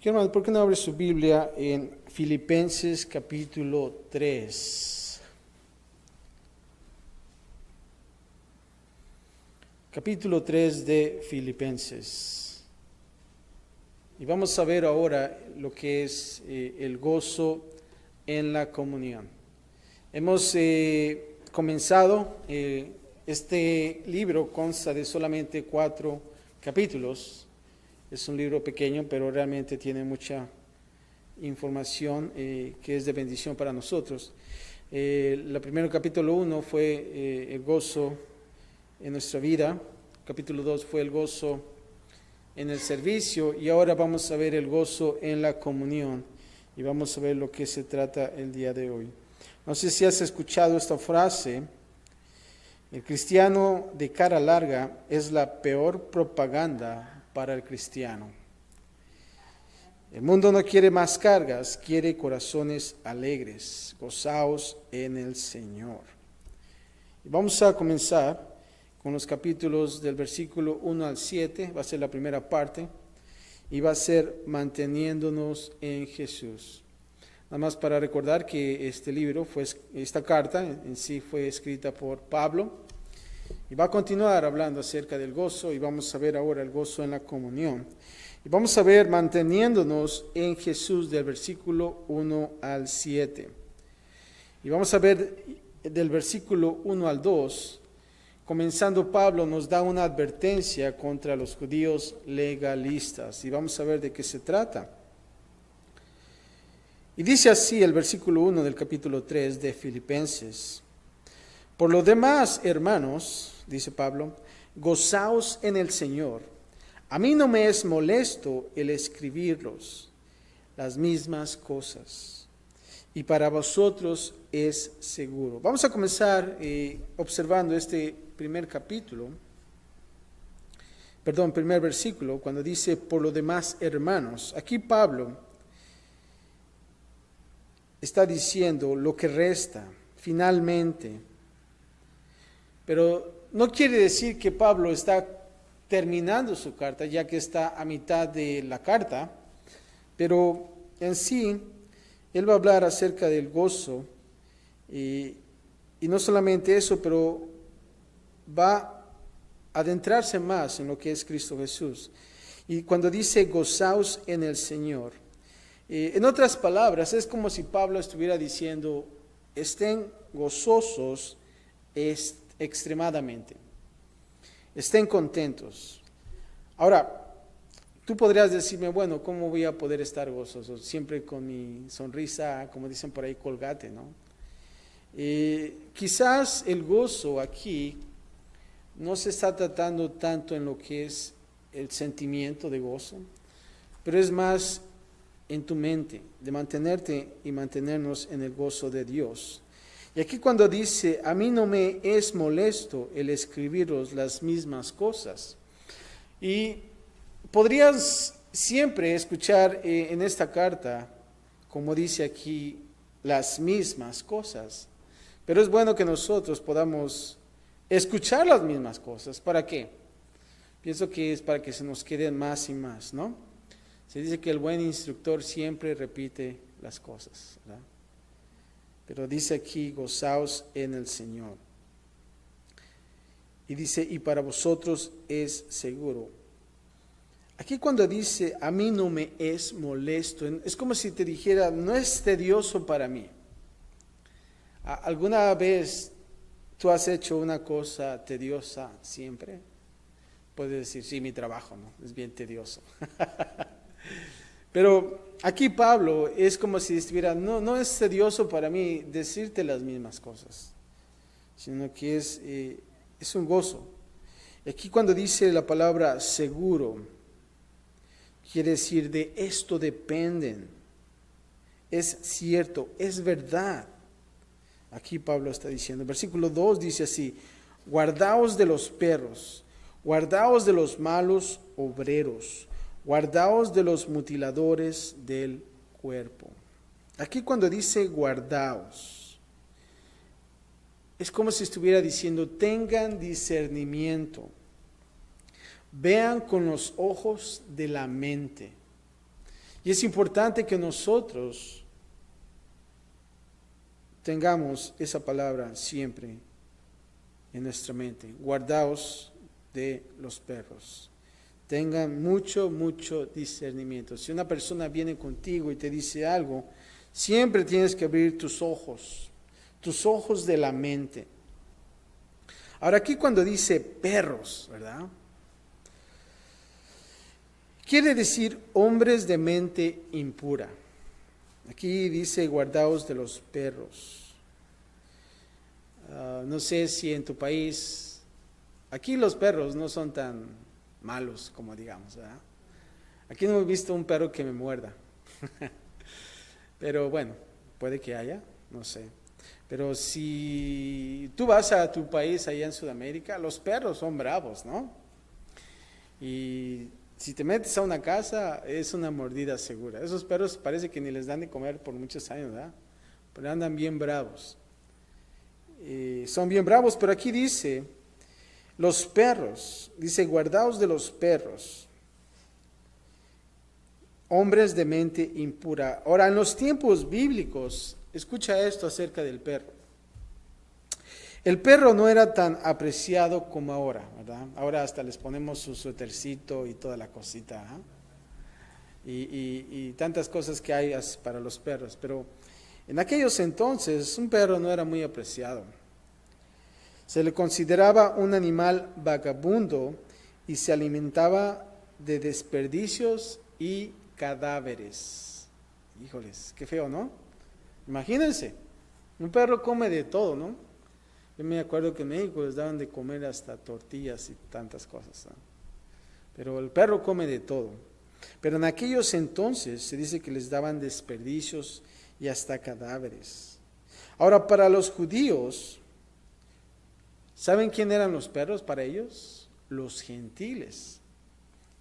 Hermanos, ¿por qué no abre su Biblia en Filipenses capítulo 3? Capítulo 3 de Filipenses. Y vamos a ver ahora lo que es el gozo en la comunión. Hemos comenzado, este libro consta de solamente 4 capítulos. Es un libro pequeño, pero realmente tiene mucha información que es de bendición para nosotros. El primer capítulo 1 fue el gozo en nuestra vida. Capítulo 2 fue el gozo en el servicio. Y ahora vamos a ver el gozo en la comunión. Y vamos a ver lo que se trata el día de hoy. No sé si has escuchado esta frase. El cristiano de cara larga es la peor propaganda para el cristiano. El mundo no quiere más cargas, quiere corazones alegres, gozaos en el Señor. Y vamos a comenzar con los capítulos del versículo 1 al 7, va a ser la primera parte, y va a ser manteniéndonos en Jesús. Nada más para recordar que este libro, esta carta en sí fue escrita por Pablo, y va a continuar hablando acerca del gozo, y vamos a ver ahora el gozo en la comunión. Y vamos a ver manteniéndonos en Jesús del versículo 1 al 7. Y vamos a ver del versículo 1 al 2, comenzando Pablo nos da una advertencia contra los judíos legalistas. Y vamos a ver de qué se trata. Y dice así el versículo 1 del capítulo 3 de Filipenses. Por lo demás, hermanos, dice Pablo, gozaos en el Señor. A mí no me es molesto el escribirlos las mismas cosas, y para vosotros es seguro. Vamos a comenzar observando este primer versículo, cuando dice, por lo demás, hermanos. Aquí Pablo está diciendo lo que resta, finalmente. Pero no quiere decir que Pablo está terminando su carta, ya que está a mitad de la carta, pero en sí, él va a hablar acerca del gozo, y no solamente eso, pero va a adentrarse más en lo que es Cristo Jesús. Y cuando dice gozaos en el Señor, en otras palabras, es como si Pablo estuviera diciendo, estén gozosos extremadamente. Estén contentos. Ahora, tú podrías decirme, bueno, ¿cómo voy a poder estar gozoso? Siempre con mi sonrisa, como dicen por ahí, colgate, ¿no? Quizás el gozo aquí no se está tratando tanto en lo que es el sentimiento de gozo, pero es más en tu mente, de mantenerte y mantenernos en el gozo de Dios. Y aquí cuando dice, a mí no me es molesto el escribiros las mismas cosas. Y podrías siempre escuchar en esta carta, como dice aquí, las mismas cosas. Pero es bueno que nosotros podamos escuchar las mismas cosas. ¿Para qué? Pienso que es para que se nos queden más y más, ¿no? Se dice que el buen instructor siempre repite las cosas, ¿verdad? Pero dice aquí, gozaos en el Señor. Y dice, y para vosotros es seguro. Aquí cuando dice, a mí no me es molesto, es como si te dijera, no es tedioso para mí. ¿Alguna vez tú has hecho una cosa tediosa siempre? Puedes decir, sí, mi trabajo, ¿no? Es bien tedioso. Pero aquí Pablo es como si estuviera, no es tedioso para mí decirte las mismas cosas, sino que es un gozo. Aquí cuando dice la palabra seguro, quiere decir de esto dependen, es cierto, es verdad. Aquí Pablo está diciendo, versículo 2 dice así, guardaos de los perros, guardaos de los malos obreros, guardaos de los mutiladores del cuerpo. Aquí cuando dice guardaos, es como si estuviera diciendo, tengan discernimiento, vean con los ojos de la mente. Y Y es importante que nosotros tengamos esa palabra siempre en nuestra mente. Guardaos de los perros. Tengan mucho discernimiento. Si una persona viene contigo y te dice algo, siempre tienes que abrir tus ojos de la mente. Ahora aquí cuando dice perros, ¿verdad? Quiere decir hombres de mente impura. Aquí dice guardaos de los perros. No sé si en tu país, aquí los perros no son tan malos como digamos, ¿verdad? Aquí no he visto un perro que me muerda. Pero bueno, puede que haya, no sé. Pero si tú vas a tu país allá en Sudamérica, los perros son bravos, ¿no? Y si te metes a una casa, es una mordida segura. Esos perros parece que ni les dan de comer por muchos años, ¿verdad? Pero andan bien bravos. Son bien bravos, pero aquí dice, los perros, dice, guardaos de los perros, hombres de mente impura. Ahora, en los tiempos bíblicos, escucha esto acerca del perro. El perro no era tan apreciado como ahora, ¿verdad? Ahora hasta les ponemos su suétercito y toda la cosita, y tantas cosas que hay para los perros. Pero en aquellos entonces un perro no era muy apreciado. Se le consideraba un animal vagabundo y se alimentaba de desperdicios y cadáveres. Híjoles, qué feo, ¿no? Imagínense, un perro come de todo, ¿no? Yo me acuerdo que en México les daban de comer hasta tortillas y tantas cosas, ¿no? Pero el perro come de todo. Pero en aquellos entonces se dice que les daban desperdicios y hasta cadáveres. Ahora, para los judíos, ¿saben quién eran los perros para ellos? Los gentiles.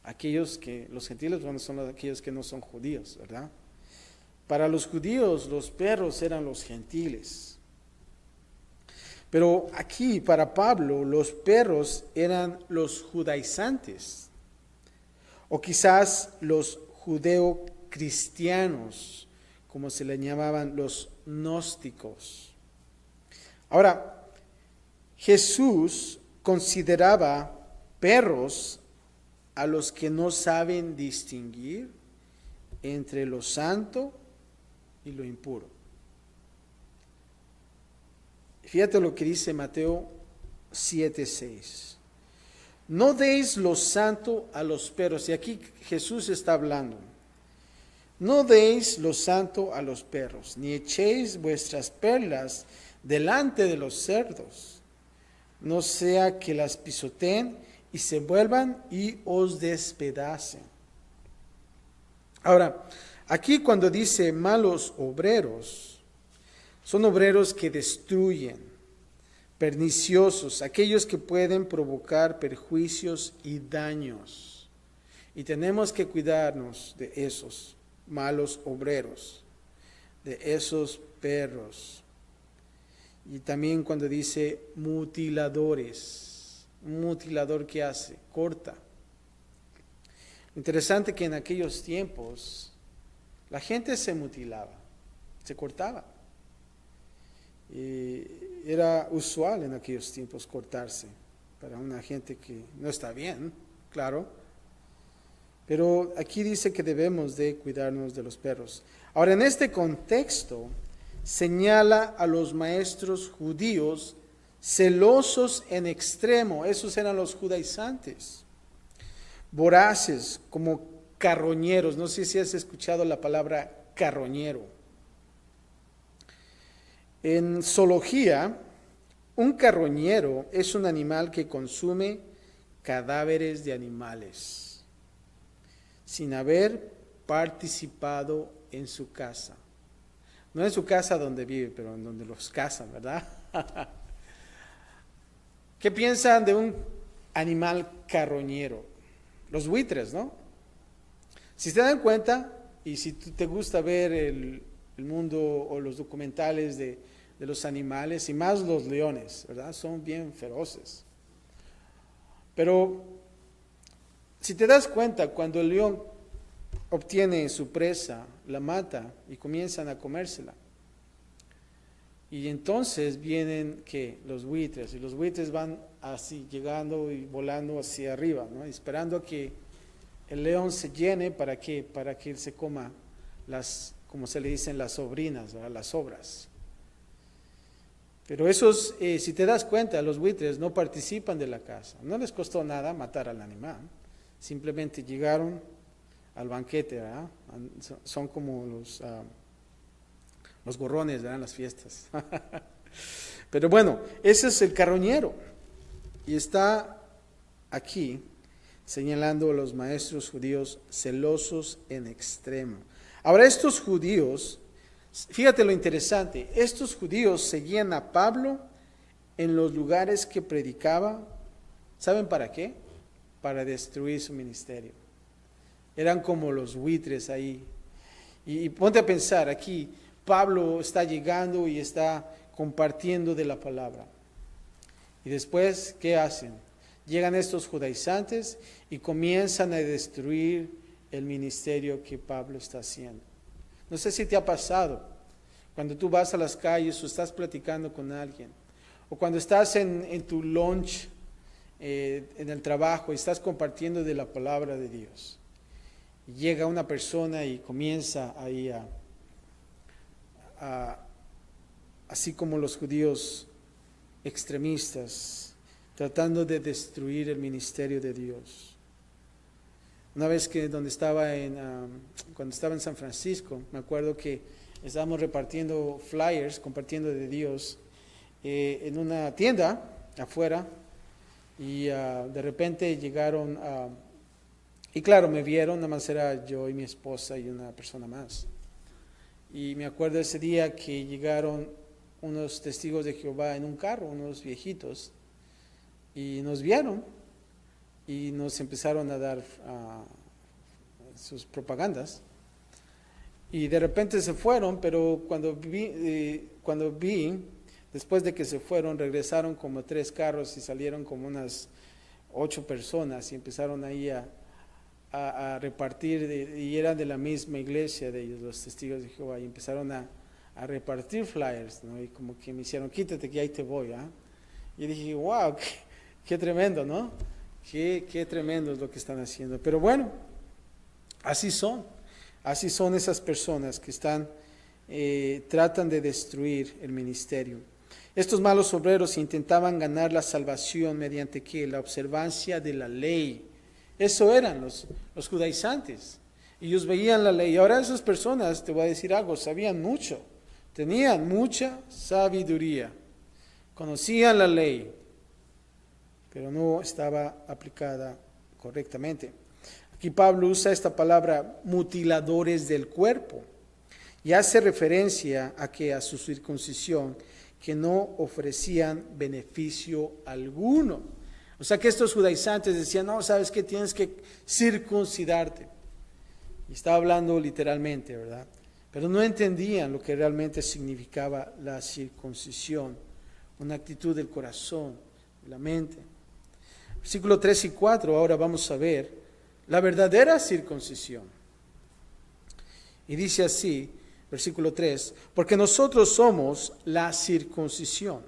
Los gentiles son aquellos que no son judíos, ¿verdad? Para los judíos, los perros eran los gentiles. Pero aquí, para Pablo, los perros eran los judaizantes, o quizás los judeocristianos, como se le llamaban los gnósticos. Ahora, Jesús consideraba perros a los que no saben distinguir entre lo santo y lo impuro. Fíjate lo que dice Mateo 7:6. No deis lo santo a los perros. Y aquí Jesús está hablando. No deis lo santo a los perros, ni echéis vuestras perlas delante de los cerdos, no sea que las pisoteen y se vuelvan y os despedacen. Ahora, aquí cuando dice malos obreros, son obreros que destruyen, perniciosos, aquellos que pueden provocar perjuicios y daños. Y tenemos que cuidarnos de esos malos obreros, de esos perros. Y también cuando dice mutiladores, un mutilador que hace, corta. Interesante que en aquellos tiempos la gente se mutilaba, se cortaba. Y era usual en aquellos tiempos cortarse para una gente que no está bien, claro. Pero aquí dice que debemos de cuidarnos de los perros. Ahora, en este contexto, señala a los maestros judíos celosos en extremo. Esos eran los judaizantes. Voraces, como carroñeros. No sé si has escuchado la palabra carroñero. En zoología, un carroñero es un animal que consume cadáveres de animales sin haber participado en su caza. No en su casa donde vive, pero en donde los cazan, ¿verdad? ¿Qué piensan de un animal carroñero? Los buitres, ¿no? Si se dan cuenta, y si te gusta ver el mundo o los documentales de los animales, y más los leones, ¿verdad? Son bien feroces. Pero si te das cuenta, cuando el león obtiene su presa, la mata y comienzan a comérsela. Y entonces vienen los buitres, y los buitres van así llegando y volando hacia arriba, ¿no? Esperando a que el león se llene para que él se coma como se le dicen, las sobrinas, ¿verdad? Las sobras. Pero esos, si te das cuenta, los buitres no participan de la caza. No les costó nada matar al animal. Simplemente llegaron al banquete, ¿verdad? Son como los gorrones, ¿verdad? En las fiestas. Pero bueno, ese es el carroñero. Y está aquí señalando a los maestros judíos celosos en extremo. Ahora, estos judíos, fíjate lo interesante, estos judíos seguían a Pablo en los lugares que predicaba. ¿Saben para qué? Para destruir su ministerio. Eran como los buitres ahí. Y ponte a pensar, aquí Pablo está llegando y está compartiendo de la palabra. Y después, ¿qué hacen? Llegan estos judaizantes y comienzan a destruir el ministerio que Pablo está haciendo. No sé si te ha pasado, cuando tú vas a las calles o estás platicando con alguien, o cuando estás en tu lunch, en el trabajo, y estás compartiendo de la palabra de Dios. Y llega una persona y comienza ahí así como los judíos extremistas, tratando de destruir el ministerio de Dios. Una vez cuando estaba en San Francisco, me acuerdo que estábamos repartiendo flyers, compartiendo de Dios, en una tienda afuera, y de repente llegaron, y claro, me vieron, nada más era yo y mi esposa y una persona más. Y me acuerdo ese día que llegaron unos testigos de Jehová en un carro, unos viejitos, y nos vieron y nos empezaron a dar sus propagandas. Y de repente se fueron, pero cuando vi, después de que se fueron, regresaron como 3 carros y salieron como unas 8 personas y empezaron ahí a repartir, y eran de la misma iglesia de ellos, los testigos de Jehová, y empezaron a repartir flyers, ¿no? Y como que me hicieron, quítate que ahí te voy, ¿ah? Y dije, wow, qué tremendo, ¿no? Qué tremendo es lo que están haciendo. Pero bueno, así son esas personas que tratan de destruir el ministerio. Estos malos obreros intentaban ganar la salvación mediante ¿qué? La observancia de la ley. Eso eran los judaizantes. Ellos veían la ley. Ahora esas personas, te voy a decir algo, sabían mucho, tenían mucha sabiduría, conocían la ley, pero no estaba aplicada correctamente. Aquí Pablo usa esta palabra mutiladores del cuerpo y hace referencia a su circuncisión, que no ofrecían beneficio alguno. O sea que estos judaizantes decían, no, ¿sabes qué? Tienes que circuncidarte. Y estaba hablando literalmente, ¿verdad? Pero no entendían lo que realmente significaba la circuncisión, una actitud del corazón, de la mente. Versículo 3 y 4, ahora vamos a ver la verdadera circuncisión. Y dice así, versículo 3, porque nosotros somos la circuncisión,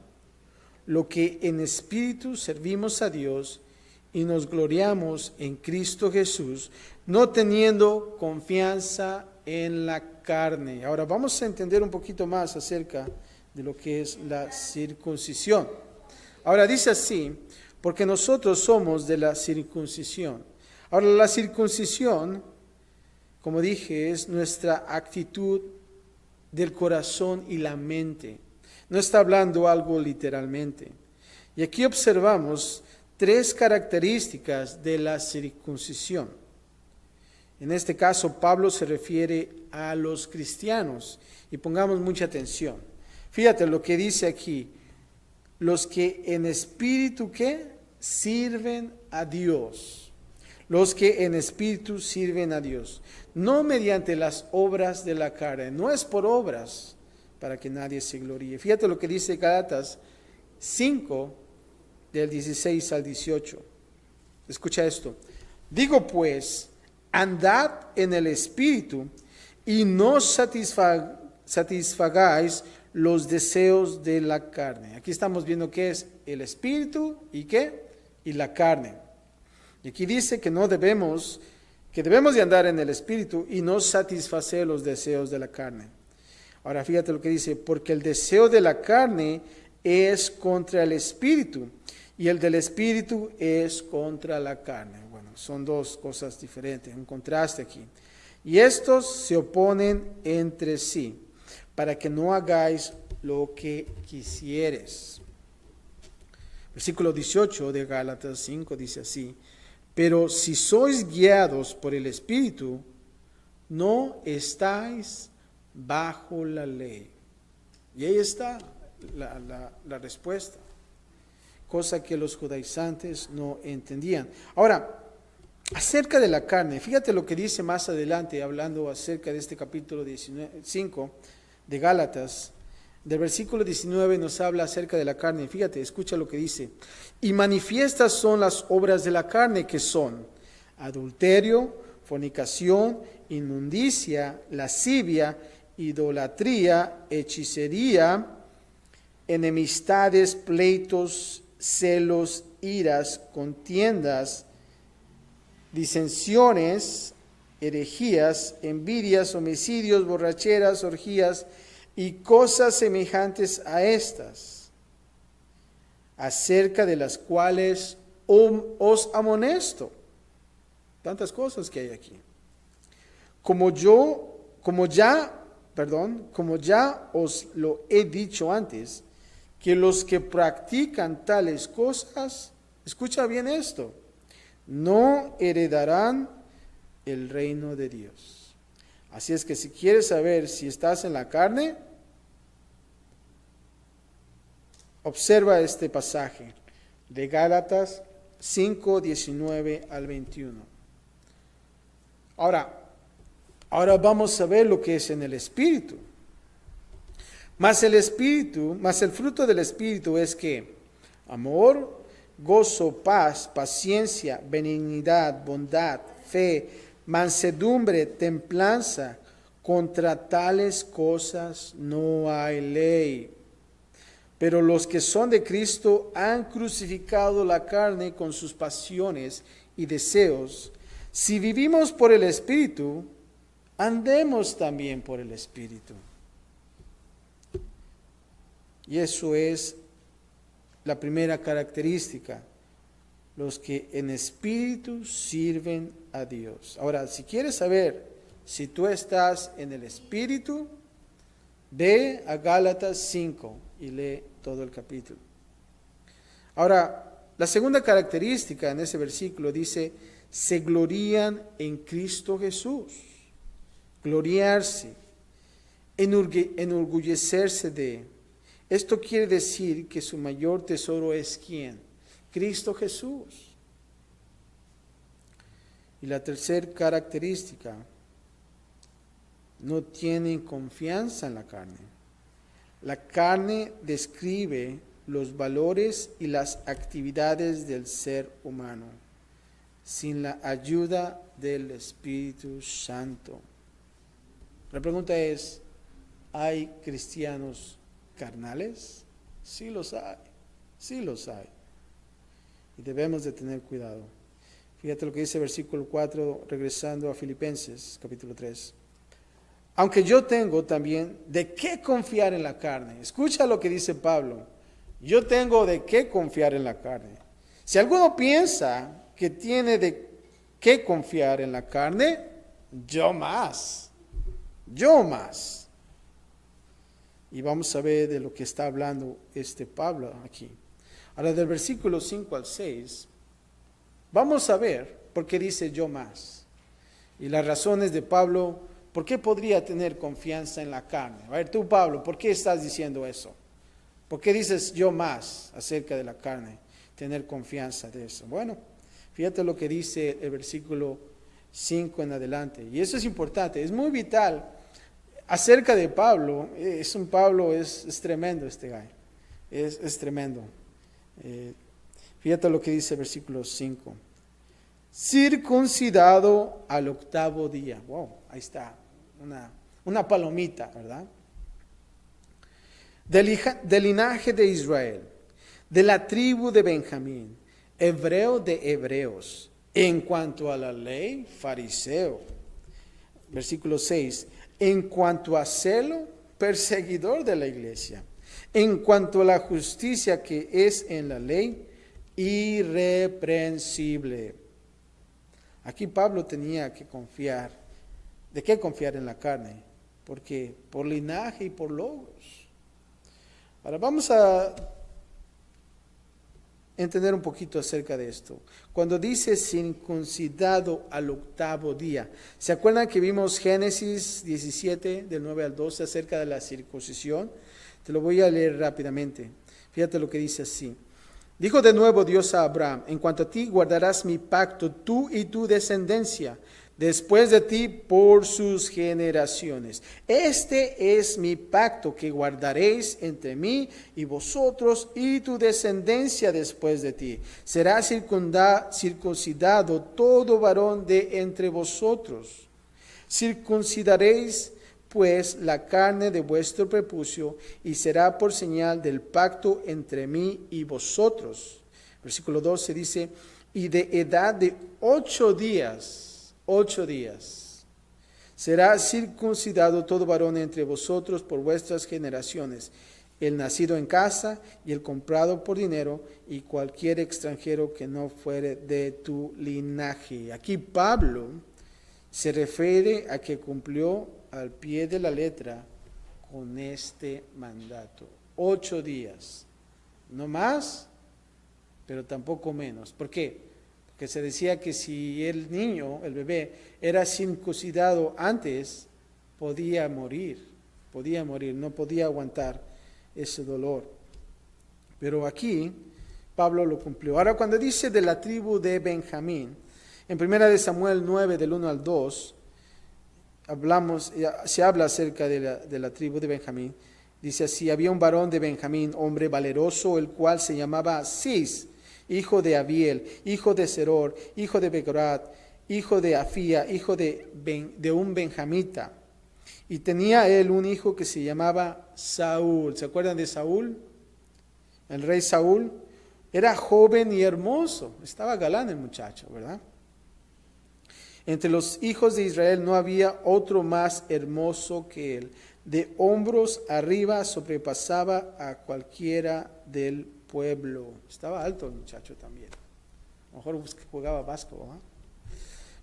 lo que en espíritu servimos a Dios y nos gloriamos en Cristo Jesús, no teniendo confianza en la carne. Ahora vamos a entender un poquito más acerca de lo que es la circuncisión. Ahora dice así, porque nosotros somos de la circuncisión. Ahora la circuncisión, como dije, es nuestra actitud del corazón y la mente. No está hablando algo literalmente. Y aquí observamos 3 características de la circuncisión. En este caso, Pablo se refiere a los cristianos. Y pongamos mucha atención. Fíjate lo que dice aquí. Los que en espíritu, ¿qué? Sirven a Dios. Los que en espíritu sirven a Dios. No mediante las obras de la carne. No es por obras para que nadie se gloríe. Fíjate lo que dice Gálatas 5, del 16 al 18. Escucha esto. Digo pues, andad en el Espíritu y no satisfagáis los deseos de la carne. Aquí estamos viendo qué es el Espíritu y qué, y la carne. Y aquí dice que debemos de andar en el Espíritu y no satisfacer los deseos de la carne. Ahora fíjate lo que dice, porque el deseo de la carne es contra el Espíritu y el del Espíritu es contra la carne. Bueno, son dos cosas diferentes, un contraste aquí. Y estos se oponen entre sí, para que no hagáis lo que quisieres. Versículo 18 de Gálatas 5 dice así, pero si sois guiados por el Espíritu, no estáis bajo la ley. Y ahí está la respuesta, cosa que los judaizantes no entendían. Ahora, acerca de la carne, fíjate lo que dice más adelante, hablando acerca de este capítulo 5 de Gálatas. Del versículo 19 nos habla acerca de la carne. Fíjate, escucha lo que dice. Y manifiestas son las obras de la carne, que son adulterio, fornicación, inmundicia, lascivia, idolatría, hechicería, enemistades, pleitos, celos, iras, contiendas, disensiones, herejías, envidias, homicidios, borracheras, orgías y cosas semejantes a estas, acerca de las cuales os amonesto. Tantas cosas que hay aquí. Como ya os lo he dicho antes, que los que practican tales cosas, escucha bien esto, no heredarán el reino de Dios. Así es que si quieres saber si estás en la carne, observa este pasaje de Gálatas 5, 19 al 21. Ahora vamos a ver lo que es en el Espíritu. Mas el fruto del Espíritu es que amor, gozo, paz, paciencia, benignidad, bondad, fe, mansedumbre, templanza. Contra tales cosas no hay ley. Pero los que son de Cristo han crucificado la carne con sus pasiones y deseos. Si vivimos por el Espíritu, andemos también por el Espíritu. Y eso es la primera característica, los que en espíritu sirven a Dios. Ahora, si quieres saber si tú estás en el Espíritu, ve a Gálatas 5 y lee todo el capítulo. Ahora, la segunda característica en ese versículo dice, se glorían en Cristo Jesús. Gloriarse, enorgullecerse de. Esto quiere decir que su mayor tesoro es ¿quién? Cristo Jesús. Y la tercera característica, no tienen confianza en la carne. La carne describe los valores y las actividades del ser humano, sin la ayuda del Espíritu Santo. La pregunta es, ¿hay cristianos carnales? Sí los hay, sí los hay. Y debemos de tener cuidado. Fíjate lo que dice el versículo 4, regresando a Filipenses, capítulo 3. Aunque yo tengo también de qué confiar en la carne. Escucha lo que dice Pablo. Yo tengo de qué confiar en la carne. Si alguno piensa que tiene de qué confiar en la carne, yo más. Y vamos a ver de lo que está hablando Pablo aquí. Ahora del versículo 5 al 6, vamos a ver por qué dice yo más. Y las razones de Pablo, ¿por qué podría tener confianza en la carne? A ver tú, Pablo, ¿por qué estás diciendo eso? ¿Por qué dices yo más acerca de la carne? Tener confianza de eso. Bueno, fíjate lo que dice el versículo 5 en adelante. Y eso es importante, es muy vital. Acerca de Pablo, es tremendo este guy, es tremendo. Fíjate lo que dice el versículo 5. circuncidado al octavo día. Wow, ahí está, una palomita, ¿verdad? Del linaje de Israel, de la tribu de Benjamín, hebreo de hebreos, en cuanto a la ley, fariseo. Versículo 6, en cuanto a celo, perseguidor de la iglesia. En cuanto a la justicia que es en la ley, irreprensible. Aquí Pablo tenía que confiar. ¿De qué confiar en la carne? Porque por linaje y por logros. Ahora vamos a entender un poquito acerca de esto. Cuando dice circuncidado al octavo día, ¿se acuerdan que vimos Génesis 17 del 9 al 12 acerca de la circuncisión? Te lo voy a leer rápidamente. Fíjate lo que dice así. Dijo de nuevo Dios a Abraham: en cuanto a ti guardarás mi pacto, tú y tu descendencia, después de ti por sus generaciones. Este es mi pacto que guardaréis entre mí y vosotros y tu descendencia después de ti. Será circuncidado todo varón de entre vosotros. Circuncidaréis pues la carne de vuestro prepucio, y será por señal del pacto entre mí y vosotros. Versículo 12 dice: y de edad de 8 días, será circuncidado todo varón entre vosotros por vuestras generaciones, el nacido en casa y el comprado por dinero, y cualquier extranjero que no fuere de tu linaje. Aquí Pablo se refiere a que cumplió al pie de la letra con este mandato. 8 días, no más, pero tampoco menos. ¿Por qué? Porque se decía que si el niño, el bebé, era circuncidado antes, podía morir, no podía aguantar ese dolor. Pero aquí Pablo lo cumplió. Ahora, cuando dice de la tribu de Benjamín, en 1 Samuel 9, del 1 al 2, se habla acerca de la tribu de Benjamín. Dice así: había un varón de Benjamín, hombre valeroso, el cual se llamaba Cis, hijo de Abiel, hijo de Seror, hijo de Becorat, hijo de Afía, hijo de un benjamita. Y tenía él un hijo que se llamaba Saúl. ¿Se acuerdan de Saúl? El rey Saúl era joven y hermoso, estaba galán el muchacho, ¿verdad? Entre los hijos de Israel no había otro más hermoso que él. De hombros arriba sobrepasaba a cualquiera del pueblo. Estaba alto el muchacho también. A lo mejor jugaba básquetbol, ¿no?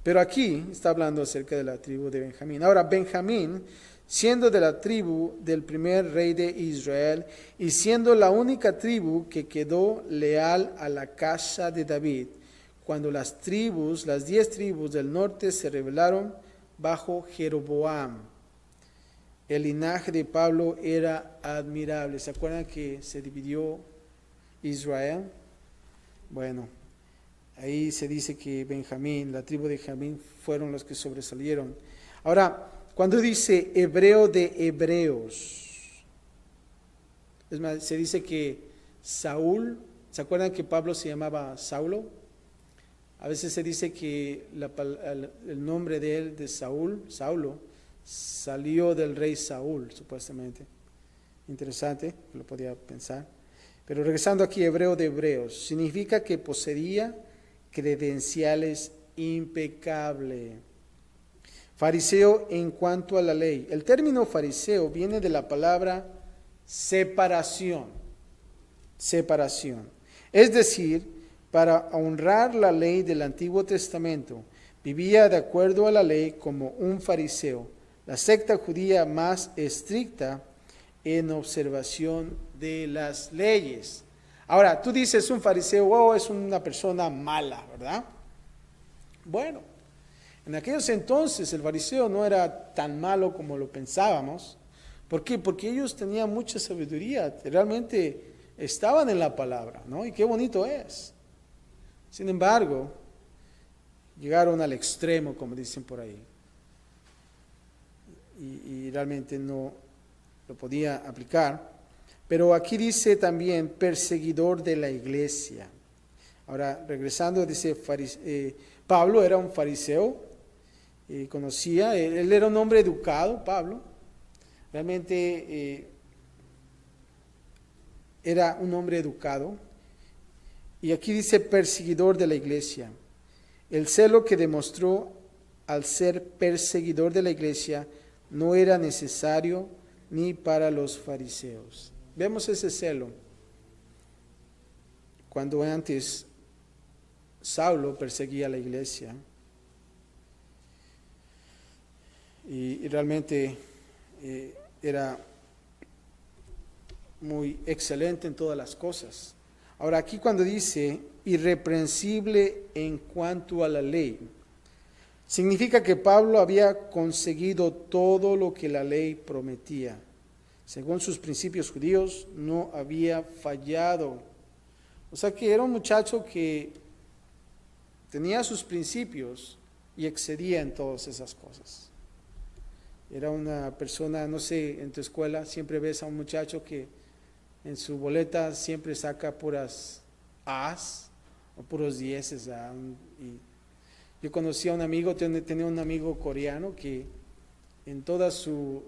Pero aquí está hablando acerca de la tribu de Benjamín. Ahora, Benjamín, siendo de la tribu del primer rey de Israel y siendo la única tribu que quedó leal a la casa de David, cuando las 10 tribus del norte se rebelaron bajo Jeroboam. El linaje de Pablo era admirable. ¿Se acuerdan que se dividió Israel? Bueno, ahí se dice que Benjamín, la tribu de Benjamín, fueron los que sobresalieron. Ahora, cuando dice hebreo de hebreos, es más, se dice que Saúl, ¿se acuerdan que Pablo se llamaba Saulo? A veces se dice que el nombre de él, de Saulo, salió del rey Saúl, supuestamente. Interesante, lo podía pensar. Pero regresando aquí, hebreo de hebreos, significa que poseía credenciales impecables. Fariseo en cuanto a la ley. El término fariseo viene de la palabra separación. Es decir, para honrar la ley del Antiguo Testamento, vivía de acuerdo a la ley como un fariseo, la secta judía más estricta en observación de las leyes. Ahora, tú dices un fariseo, es una persona mala, ¿verdad? Bueno, en aquellos entonces el fariseo no era tan malo como lo pensábamos. ¿Por qué? Porque ellos tenían mucha sabiduría, realmente estaban en la palabra, ¿no? Y qué bonito es. Sin embargo, llegaron al extremo, como dicen por ahí, y realmente no lo podía aplicar. Pero aquí dice también perseguidor de la iglesia. Ahora, regresando, dice Pablo era un fariseo, conocía, él era un hombre educado, Pablo, realmente era un hombre educado. Y aquí dice perseguidor de la iglesia. El celo que demostró al ser perseguidor de la iglesia no era necesario ni para los fariseos. Vemos ese celo cuando antes Saulo perseguía a la iglesia y realmente era muy excelente en todas las cosas. Ahora aquí cuando dice irreprensible en cuanto a la ley, significa que Pablo había conseguido todo lo que la ley prometía. Según sus principios judíos, no había fallado. O sea que era un muchacho que tenía sus principios y excedía en todas esas cosas. Era una persona, no sé, en tu escuela siempre ves a un muchacho que en su boleta siempre saca puras A's o puros dieces. Y yo conocí a un amigo, tenía un amigo coreano que en toda su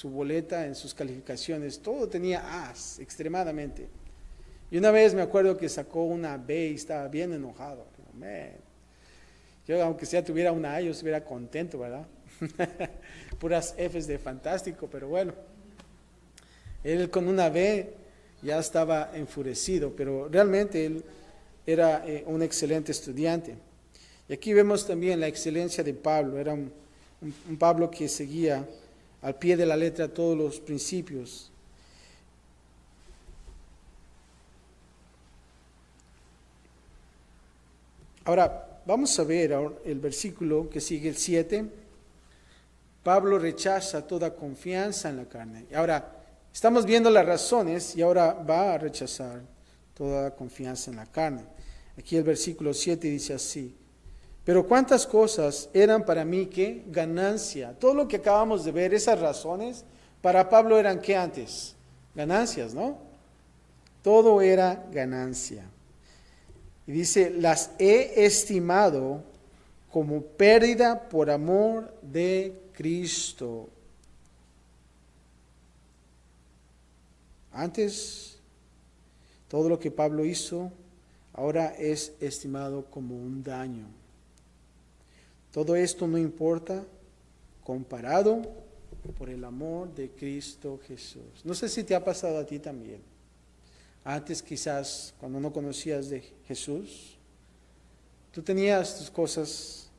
boleta, en sus calificaciones, todo tenía A's, extremadamente. Y una vez me acuerdo que sacó una B y estaba bien enojado. Yo aunque sea tuviera una A, yo estuviera contento, ¿verdad? Puras F's de fantástico, pero bueno. Él con una B ya estaba enfurecido, pero realmente él era un excelente estudiante. Y aquí vemos también la excelencia de Pablo. Era un Pablo que seguía al pie de la letra todos los principios. Ahora, vamos a ver el versículo que sigue, el 7. Pablo rechaza toda confianza en la carne. Y ahora, estamos viendo las razones y ahora va a rechazar toda confianza en la carne. Aquí el versículo 7 dice así: pero cuántas cosas eran para mí que ganancia. Todo lo que acabamos de ver, esas razones, para Pablo eran ¿qué antes? Ganancias, ¿no? Todo era ganancia. Y dice, las he estimado como pérdida por amor de Cristo. Antes, todo lo que Pablo hizo, ahora es estimado como un daño. Todo esto no importa comparado por el amor de Cristo Jesús. No sé si te ha pasado a ti también. Antes quizás, cuando no conocías de Jesús, tú tenías tus cosas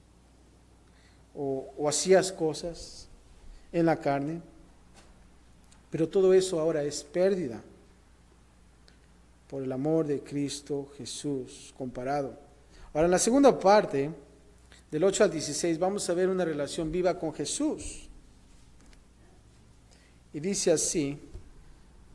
o hacías cosas en la carne, pero todo eso ahora es pérdida por el amor de Cristo Jesús comparado. Ahora en la segunda parte, del 8 al 16, vamos a ver una relación viva con Jesús. Y dice así,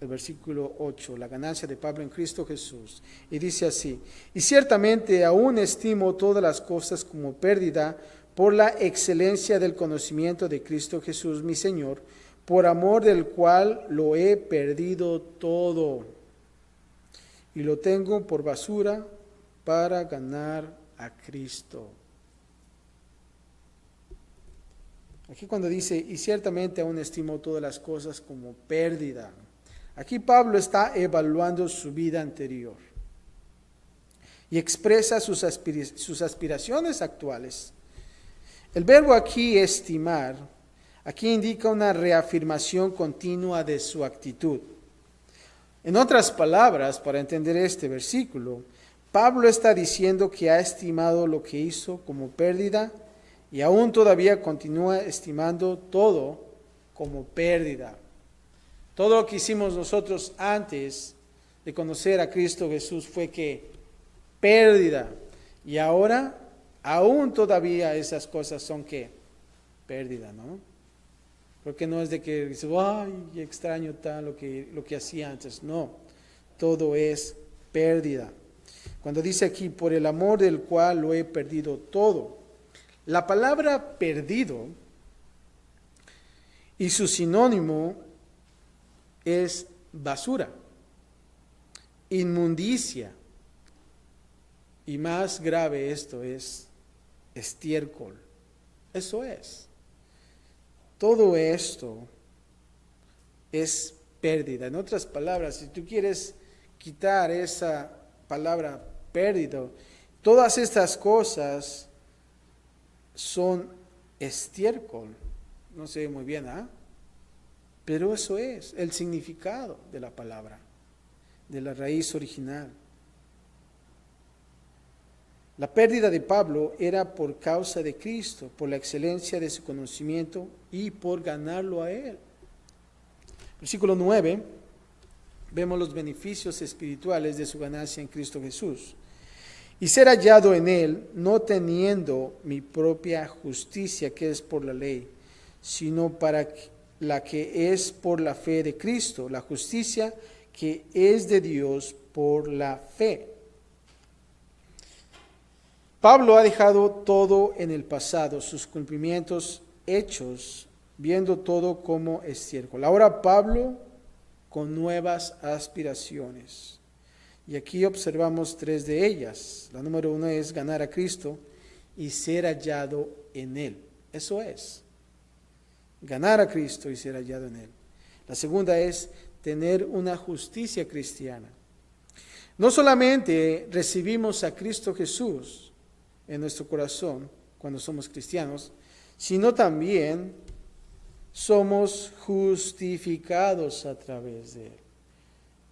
el versículo 8, la ganancia de Pablo en Cristo Jesús. Y dice así: y ciertamente aún estimo todas las cosas como pérdida por la excelencia del conocimiento de Cristo Jesús, mi Señor, por amor del cual lo he perdido todo y lo tengo por basura para ganar a Cristo. Aquí cuando dice, y ciertamente aún estimo todas las cosas como pérdida, aquí Pablo está evaluando su vida anterior y expresa sus aspiraciones actuales. El verbo aquí, estimar, aquí indica una reafirmación continua de su actitud. En otras palabras, para entender este versículo, Pablo está diciendo que ha estimado lo que hizo como pérdida y aún todavía continúa estimando todo como pérdida. Todo lo que hicimos nosotros antes de conocer a Cristo Jesús fue que pérdida. Y ahora, aún todavía esas cosas son que pérdida, ¿no? Porque no es de que dices, ay, extraño tal lo que hacía antes. No, todo es pérdida. Cuando dice aquí, por el amor del cual lo he perdido todo. La palabra perdido y su sinónimo es basura, inmundicia. Y más grave esto es estiércol. Eso es. Todo esto es pérdida. En otras palabras, si tú quieres quitar esa palabra pérdida, todas estas cosas son estiércol. No sé muy bien, ¿ah? Pero eso es el significado de la palabra, de la raíz original. La pérdida de Pablo era por causa de Cristo, por la excelencia de su conocimiento y por ganarlo a Él. Versículo 9, vemos los beneficios espirituales de su ganancia en Cristo Jesús. Y ser hallado en Él, no teniendo mi propia justicia que es por la ley, sino para la que es por la fe de Cristo, la justicia que es de Dios por la fe. Pablo ha dejado todo en el pasado, sus cumplimientos hechos, viendo todo como estiércol. Ahora Pablo con nuevas aspiraciones. Y aquí observamos 3 de ellas. La número 1 es ganar a Cristo y ser hallado en Él. Eso es. Ganar a Cristo y ser hallado en Él. La segunda es tener una justicia cristiana. No solamente recibimos a Cristo Jesús en nuestro corazón cuando somos cristianos, sino también somos justificados a través de Él.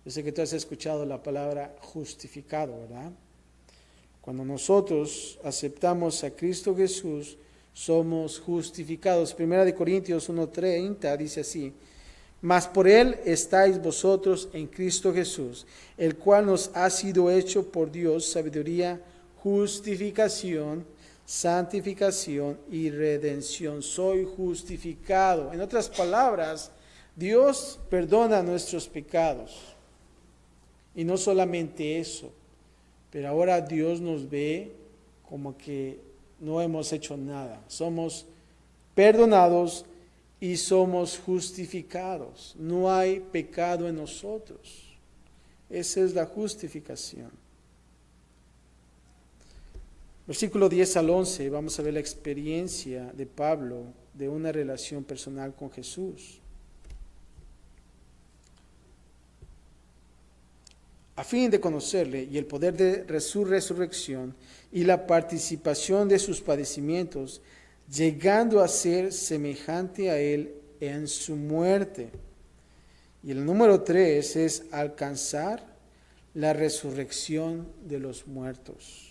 Yo sé que tú has escuchado la palabra justificado, ¿verdad? Cuando nosotros aceptamos a Cristo Jesús, somos justificados. 1 Corintios 1:30 dice así: mas por Él estáis vosotros en Cristo Jesús, el cual nos ha sido hecho por Dios sabiduría, justificación, santificación y redención. Soy justificado. En otras palabras, Dios perdona nuestros pecados. Y no solamente eso, pero ahora Dios nos ve como que no hemos hecho nada. Somos perdonados y somos justificados. No hay pecado en nosotros. Esa es la justificación. Versículo 10 al 11, vamos a ver la experiencia de Pablo de una relación personal con Jesús. A fin de conocerle y el poder de su resurrección y la participación de sus padecimientos, llegando a ser semejante a él en su muerte. Y el número 3 es alcanzar la resurrección de los muertos.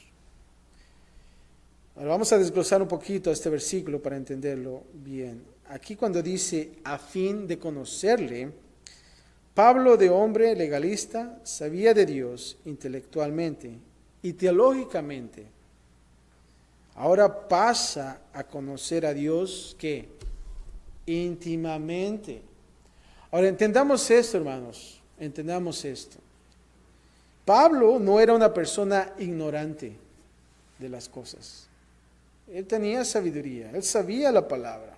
Ahora vamos a desglosar un poquito este versículo para entenderlo bien. Aquí cuando dice a fin de conocerle, Pablo, de hombre legalista, sabía de Dios intelectualmente y teológicamente. Ahora pasa a conocer a Dios, ¿qué? Íntimamente. Ahora entendamos esto, hermanos, entendamos esto. Pablo no era una persona ignorante de las cosas. Él tenía sabiduría, él sabía la palabra.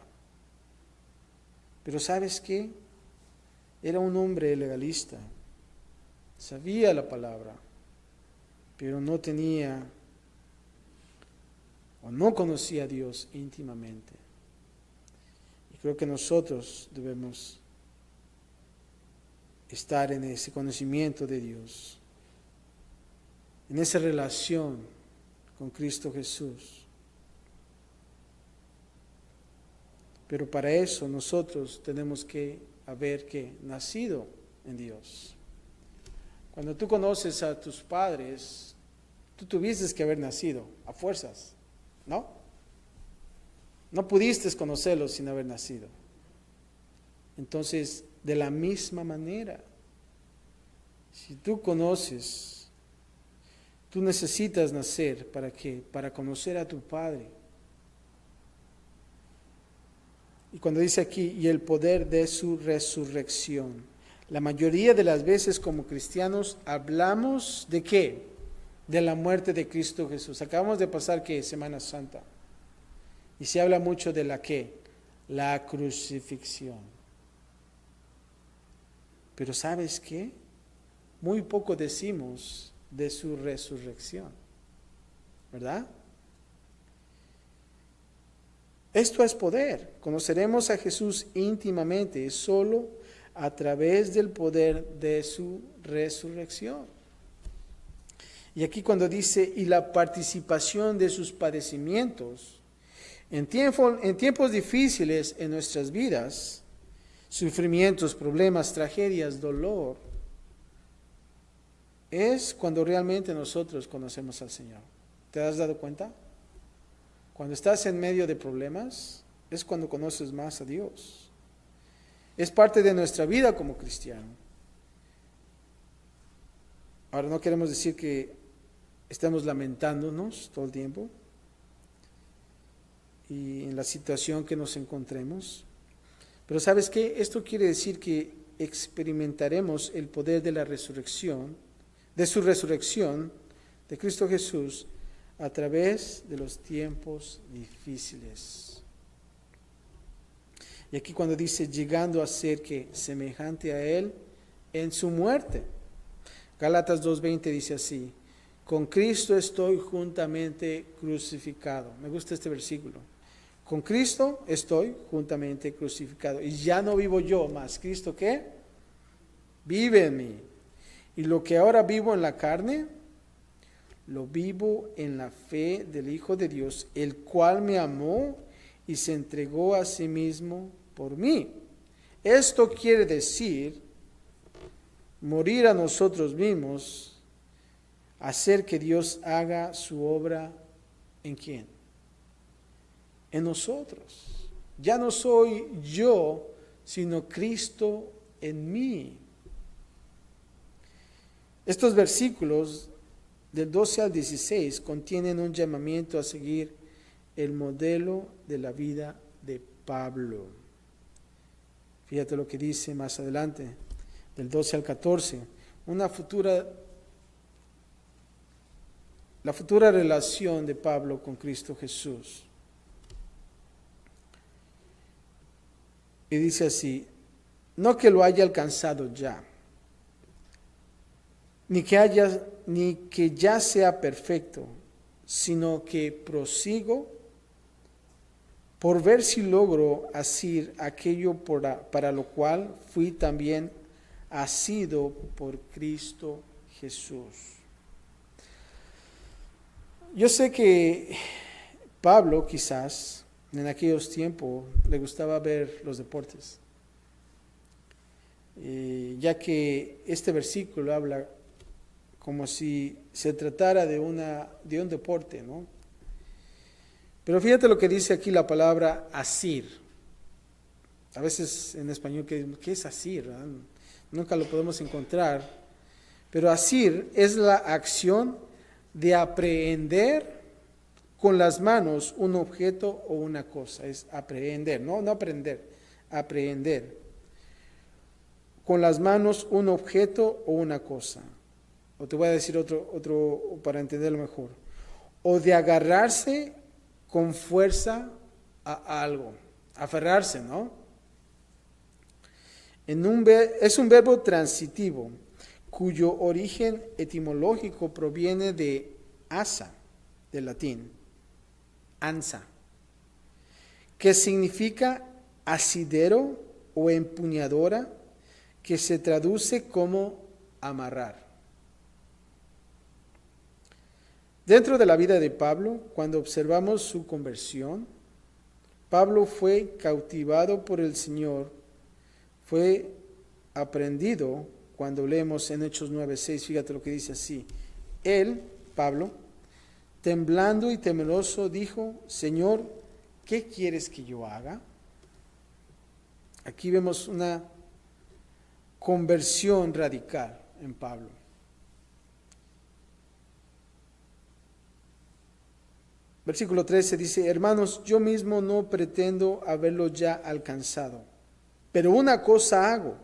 Pero ¿sabes qué? Era un hombre legalista, sabía la palabra, pero no tenía o no conocía a Dios íntimamente. Y creo que nosotros debemos estar en ese conocimiento de Dios, en esa relación con Cristo Jesús. Pero para eso nosotros tenemos que haber nacido en Dios. Cuando tú conoces a tus padres, tú tuviste que haber nacido a fuerzas, ¿no? No pudiste conocerlos sin haber nacido. Entonces, de la misma manera, si tú conoces, tú necesitas nacer ¿para qué? Para conocer a tu Padre. Y cuando dice aquí, y el poder de su resurrección. La mayoría de las veces como cristianos hablamos de ¿qué? De la muerte de Cristo Jesús. Acabamos de pasar ¿qué? Semana Santa. Y se habla mucho de la ¿qué? La crucifixión. Pero ¿sabes qué? Muy poco decimos de su resurrección. ¿Verdad? Esto es poder. Conoceremos a Jesús íntimamente solo a través del poder de su resurrección. Y aquí cuando dice, y la participación de sus padecimientos, en tiempos difíciles en nuestras vidas, sufrimientos, problemas, tragedias, dolor, es cuando realmente nosotros conocemos al Señor. ¿Te has dado cuenta? Cuando estás en medio de problemas, es cuando conoces más a Dios. Es parte de nuestra vida como cristiano. Ahora, no queremos decir que estemos lamentándonos todo el tiempo y en la situación que nos encontremos. Pero ¿sabes qué? Esto quiere decir que experimentaremos el poder de la resurrección, de su resurrección, de Cristo Jesús, a través de los tiempos difíciles. Y aquí cuando dice, llegando a ser que semejante a Él en su muerte. Gálatas 2:20 dice así, con Cristo estoy juntamente crucificado. Me gusta este versículo. Con Cristo estoy juntamente crucificado. Y ya no vivo yo, más Cristo, ¿qué? Vive en mí. Y lo que ahora vivo en la carne, lo vivo en la fe del Hijo de Dios, el cual me amó y se entregó a sí mismo por mí. Esto quiere decir morir a nosotros mismos, hacer que Dios haga su obra ¿en quién? En nosotros. Ya no soy yo, sino Cristo en mí. Estos versículos del 12 al 16 contienen un llamamiento a seguir el modelo de la vida de Pablo. Fíjate lo que dice más adelante, del 12 al 14, la futura relación de Pablo con Cristo Jesús. Y dice así, no que lo haya alcanzado ya, ni que ya sea perfecto, sino que prosigo por ver si logro asir aquello para lo cual fui también asido por Cristo Jesús. Yo sé que Pablo quizás en aquellos tiempos le gustaba ver los deportes, ya que este versículo habla como si se tratara de un deporte, ¿no? Pero fíjate lo que dice aquí la palabra asir. A veces en español, ¿qué es asir? Nunca lo podemos encontrar. Pero asir es la acción de aprehender con las manos un objeto o una cosa. Es aprehender, no aprender, aprehender. Con las manos un objeto o una cosa. O te voy a decir otro para entenderlo mejor. O de agarrarse con fuerza a algo, aferrarse, ¿no? Es un verbo transitivo, cuyo origen etimológico proviene de asa, del latín, ansa, que significa asidero o empuñadora, que se traduce como amarrar. Dentro de la vida de Pablo, cuando observamos su conversión, Pablo fue cautivado por el Señor, fue aprendido, cuando leemos en Hechos 9:6, fíjate lo que dice así, él, Pablo, temblando y temeroso, dijo, Señor, ¿qué quieres que yo haga? Aquí vemos una conversión radical en Pablo. Versículo 13 dice, hermanos, yo mismo no pretendo haberlo ya alcanzado, pero una cosa hago,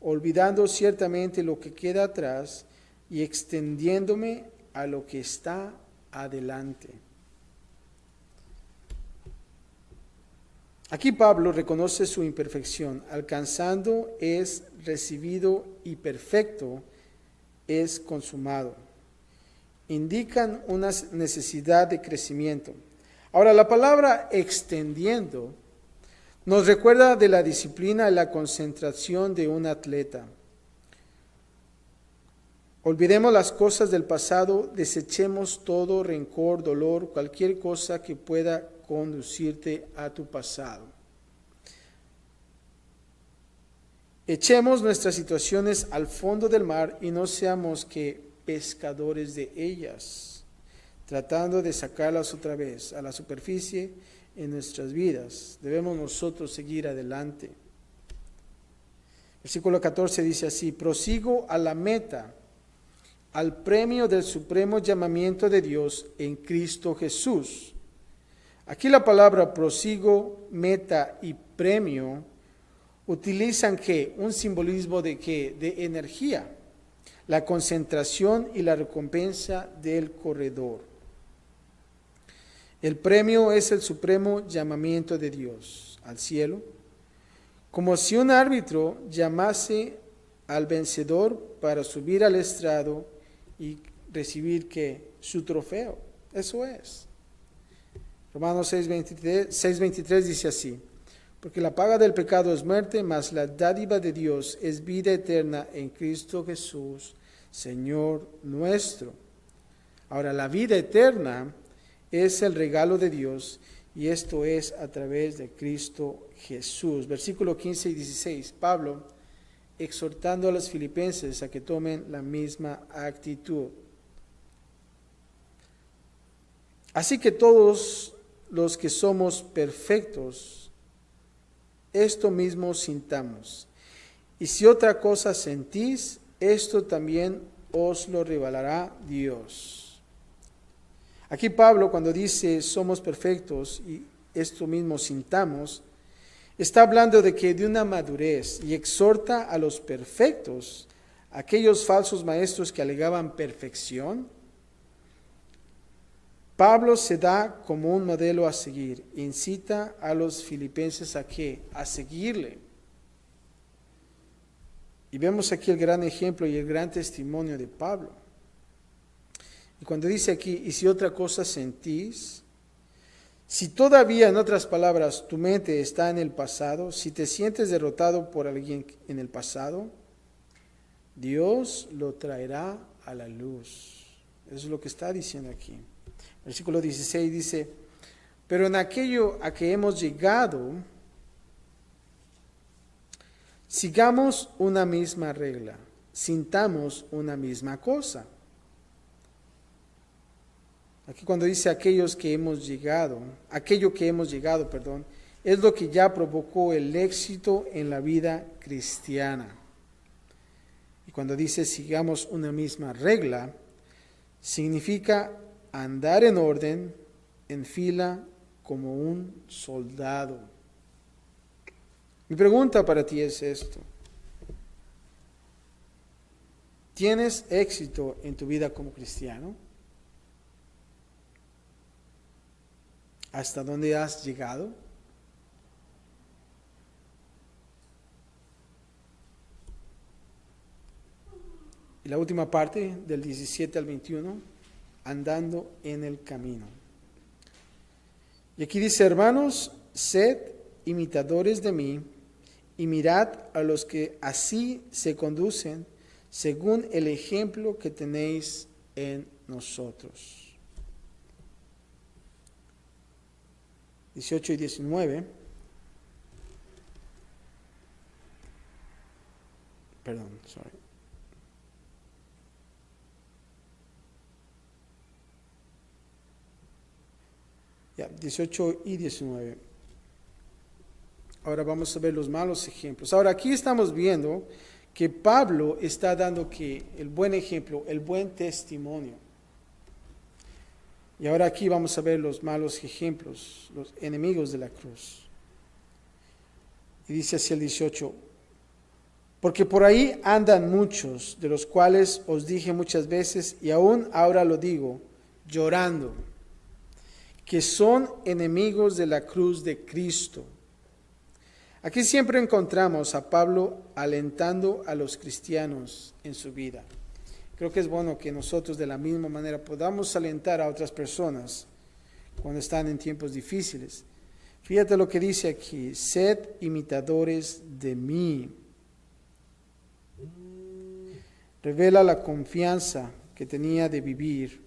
olvidando ciertamente lo que queda atrás y extendiéndome a lo que está adelante. Aquí Pablo reconoce su imperfección, alcanzando es recibido y perfecto es consumado. Indican una necesidad de crecimiento. Ahora, la palabra extendiendo nos recuerda de la disciplina y la concentración de un atleta. Olvidemos las cosas del pasado, desechemos todo rencor, dolor, cualquier cosa que pueda conducirte a tu pasado. Echemos nuestras situaciones al fondo del mar y no seamos que pescadores de ellas, tratando de sacarlas otra vez a la superficie en nuestras vidas. Debemos nosotros seguir adelante. Versículo 14 dice así: prosigo a la meta, al premio del supremo llamamiento de Dios en Cristo Jesús. Aquí la palabra prosigo, meta y premio utilizan ¿qué? Un simbolismo de ¿qué? De energía, la concentración y la recompensa del corredor. El premio es el supremo llamamiento de Dios al cielo, como si un árbitro llamase al vencedor para subir al estrado y recibir ¿qué? Su trofeo. Eso es. Romanos 6:23 dice así: porque la paga del pecado es muerte, mas la dádiva de Dios es vida eterna en Cristo Jesús, Señor nuestro. Ahora, la vida eterna es el regalo de Dios, y esto es a través de Cristo Jesús. Versículo 15 y 16, Pablo exhortando a los filipenses a que tomen la misma actitud. Así que todos los que somos perfectos, esto mismo sintamos. Y si otra cosa sentís, esto también os lo revelará Dios. Aquí Pablo, cuando dice somos perfectos y esto mismo sintamos, está hablando de que de una madurez, y exhorta a los perfectos, aquellos falsos maestros que alegaban perfección. Pablo se da como un modelo a seguir, incita a los filipenses a ¿qué? A seguirle. Y vemos aquí el gran ejemplo y el gran testimonio de Pablo. Y cuando dice aquí, y si otra cosa sentís, si todavía, en otras palabras, tu mente está en el pasado, si te sientes derrotado por alguien en el pasado, Dios lo traerá a la luz. Eso es lo que está diciendo aquí. Versículo 16 dice: pero en aquello a que hemos llegado, sigamos una misma regla, sintamos una misma cosa. Aquí cuando dice aquello que hemos llegado, es lo que ya provocó el éxito en la vida cristiana. Y cuando dice sigamos una misma regla, significa andar en orden, en fila, como un soldado. Mi pregunta para ti es esto: ¿tienes éxito en tu vida como cristiano? ¿Hasta dónde has llegado? Y la última parte, del 17 al 21, andando en el camino. Y aquí dice: hermanos, sed imitadores de mí, y mirad a los que así se conducen, según el ejemplo que tenéis en nosotros. 18 y 19. Perdón, sorry. Ya, 18 y 19. Ahora vamos a ver los malos ejemplos. Ahora aquí estamos viendo que Pablo está dando que el buen ejemplo, el buen testimonio. Y ahora aquí vamos a ver los malos ejemplos, los enemigos de la cruz. Y dice así el 18: porque por ahí andan muchos, de los cuales os dije muchas veces, y aún ahora lo digo, llorando, que son enemigos de la cruz de Cristo. Aquí siempre encontramos a Pablo alentando a los cristianos en su vida. Creo que es bueno que nosotros de la misma manera podamos alentar a otras personas cuando están en tiempos difíciles. Fíjate lo que dice aquí: sed imitadores de mí. Revela la confianza que tenía de vivir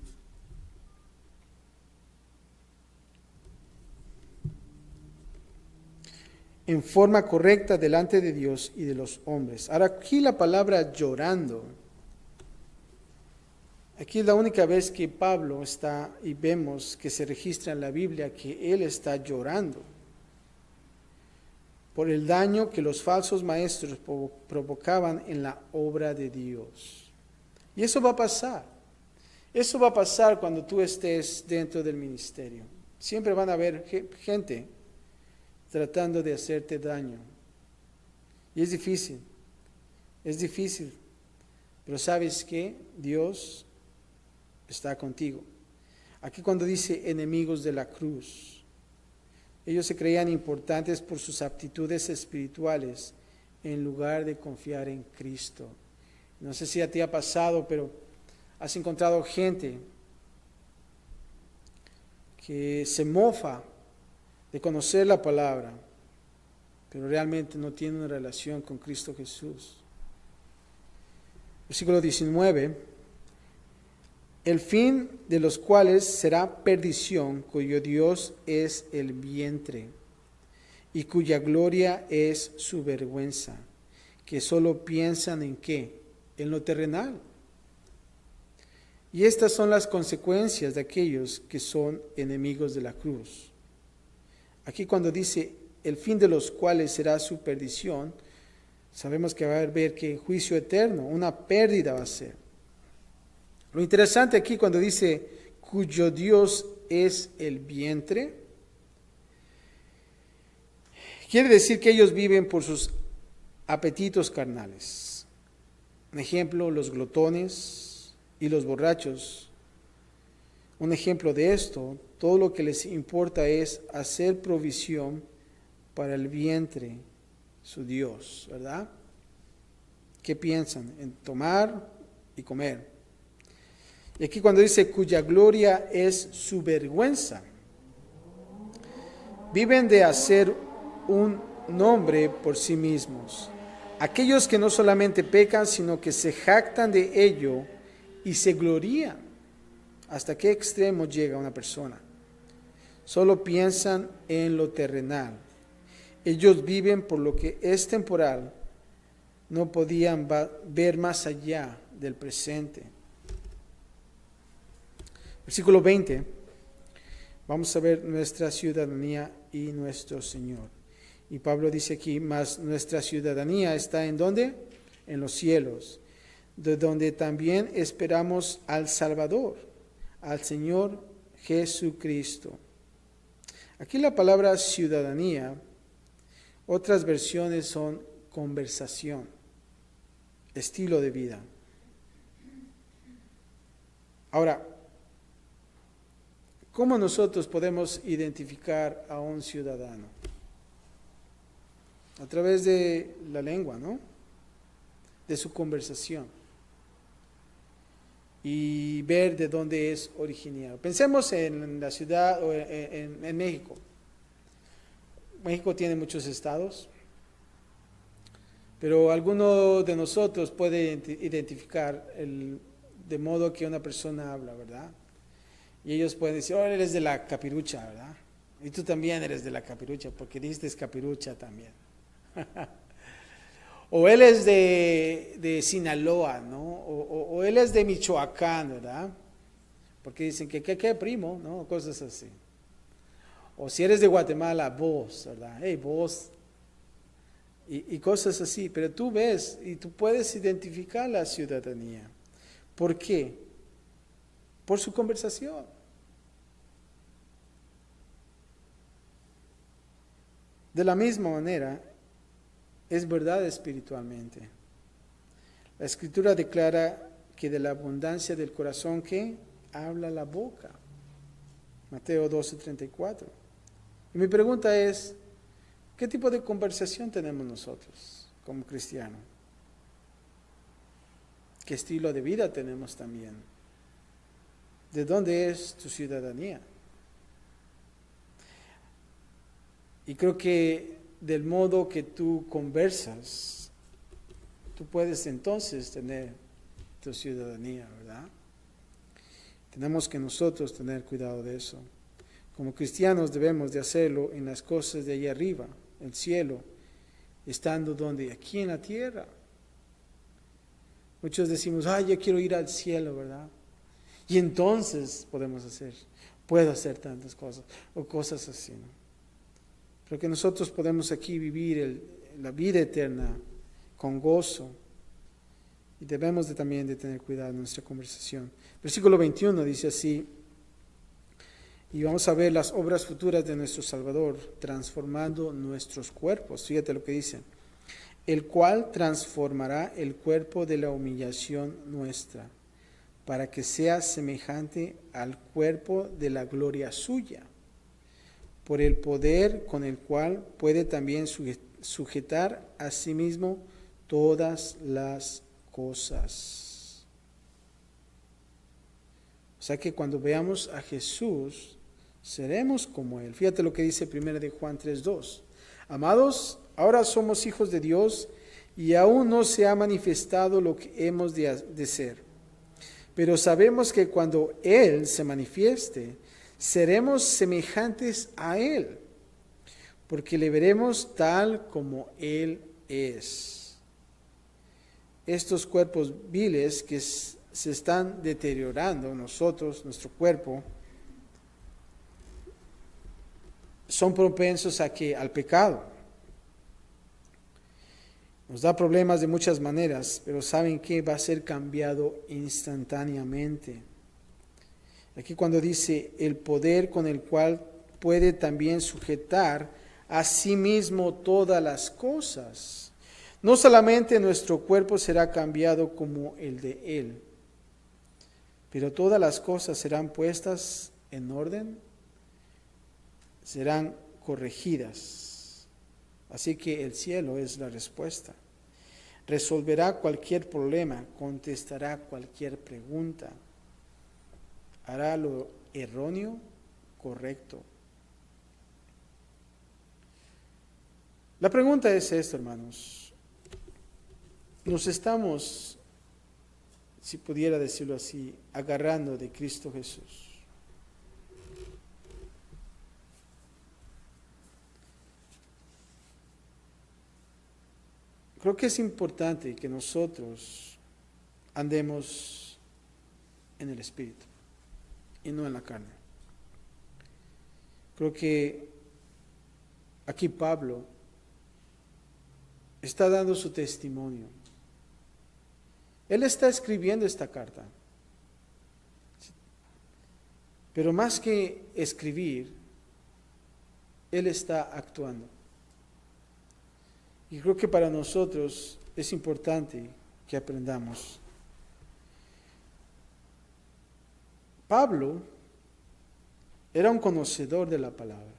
en forma correcta delante de Dios y de los hombres. Ahora, aquí la palabra llorando, aquí es la única vez que Pablo está, y vemos que se registra en la Biblia que él está llorando por el daño que los falsos maestros provocaban en la obra de Dios. Y eso va a pasar. Eso va a pasar cuando tú estés dentro del ministerio. Siempre van a haber gente tratando de hacerte daño. Y es difícil. Pero ¿sabes qué? Dios está contigo. Aquí cuando dice enemigos de la cruz, ellos se creían importantes por sus aptitudes espirituales en lugar de confiar en Cristo. No sé si a ti ha pasado, pero has encontrado gente que se mofa de conocer la palabra, pero realmente no tiene una relación con Cristo Jesús. Versículo 19. El fin de los cuales será perdición, cuyo Dios es el vientre, y cuya gloria es su vergüenza, que solo piensan en ¿qué? En lo terrenal. Y estas son las consecuencias de aquellos que son enemigos de la cruz. Aquí cuando dice el fin de los cuales será su perdición, sabemos que va a haber que juicio eterno, una pérdida va a ser. Lo interesante aquí cuando dice cuyo Dios es el vientre, quiere decir que ellos viven por sus apetitos carnales. Un ejemplo, los glotones y los borrachos. Un ejemplo de esto, todo lo que les importa es hacer provisión para el vientre, su Dios, ¿verdad? ¿Qué piensan? En tomar y comer. Y aquí cuando dice cuya gloria es su vergüenza, viven de hacer un nombre por sí mismos. Aquellos que no solamente pecan, sino que se jactan de ello y se glorían. ¿Hasta qué extremo llega una persona? Solo piensan en lo terrenal. Ellos viven por lo que es temporal. No podían ver más allá del presente. Versículo 20. Vamos a ver nuestra ciudadanía y nuestro Señor. Y Pablo dice aquí, mas nuestra ciudadanía está ¿en dónde? En los cielos, de donde también esperamos al Salvador, al Señor Jesucristo. Aquí la palabra ciudadanía, otras versiones son conversación, estilo de vida. Ahora, ¿cómo nosotros podemos identificar a un ciudadano? A través de la lengua, ¿no? De su conversación. Y ver de dónde es originario. Pensemos en la ciudad o en México. México tiene muchos estados, pero alguno de nosotros puede identificar de modo que una persona habla, ¿verdad? Y ellos pueden decir, oh, él es de la Capirucha, ¿verdad? Y tú también eres de la Capirucha, porque dijiste Capirucha también. O él es de Sinaloa, ¿no? O él es de Michoacán, ¿verdad? Porque dicen que primo, ¿no? Cosas así. O si eres de Guatemala, vos, ¿verdad? Hey, vos. Y cosas así. Pero tú ves y tú puedes identificar la ciudadanía. ¿Por qué? Por su conversación. De la misma manera, es verdad espiritualmente. La Escritura declara que de la abundancia del corazón que habla la boca. Mateo 12:34. Y mi pregunta es, ¿qué tipo de conversación tenemos nosotros como cristianos? ¿Qué estilo de vida tenemos también? ¿De dónde es tu ciudadanía? Y creo que del modo que tú conversas, tú puedes entonces tener tu ciudadanía, ¿verdad? Tenemos que nosotros tener cuidado de eso. Como cristianos debemos de hacerlo en las cosas de allá arriba, el cielo, estando donde, aquí en la tierra. Muchos decimos, yo quiero ir al cielo, ¿verdad? Y entonces puedo hacer tantas cosas, o cosas así, ¿no? Pero que nosotros podemos aquí vivir la vida eterna con gozo. Y debemos también de tener cuidado en nuestra conversación. Versículo 21 dice así, y vamos a ver las obras futuras de nuestro Salvador, transformando nuestros cuerpos. Fíjate lo que dice, el cual transformará el cuerpo de la humillación nuestra, para que sea semejante al cuerpo de la gloria suya, por el poder con el cual puede también sujetar a sí mismo todas las cosas. O sea que cuando veamos a Jesús, seremos como Él. Fíjate lo que dice 1 de Juan 3:2. Amados, ahora somos hijos de Dios y aún no se ha manifestado lo que hemos de ser. Pero sabemos que cuando Él se manifieste, seremos semejantes a Él, porque le veremos tal como Él es. Estos cuerpos viles que se están deteriorando, nuestro cuerpo, son propensos al pecado. Nos da problemas de muchas maneras, pero ¿saben qué? Va a ser cambiado instantáneamente. Aquí cuando dice el poder con el cual puede también sujetar a sí mismo todas las cosas. No solamente nuestro cuerpo será cambiado como el de Él, pero todas las cosas serán puestas en orden, serán corregidas. Así que el cielo es la respuesta. Resolverá cualquier problema, contestará cualquier pregunta, hará lo erróneo correcto. La pregunta es esto, hermanos. Nos estamos, si pudiera decirlo así, agarrando de Cristo Jesús. Creo que es importante que nosotros andemos en el Espíritu y no en la carne. Creo que aquí Pablo está dando su testimonio. Él está escribiendo esta carta. Pero más que escribir, él está actuando. Y creo que para nosotros es importante que aprendamos. Pablo era un conocedor de la palabra,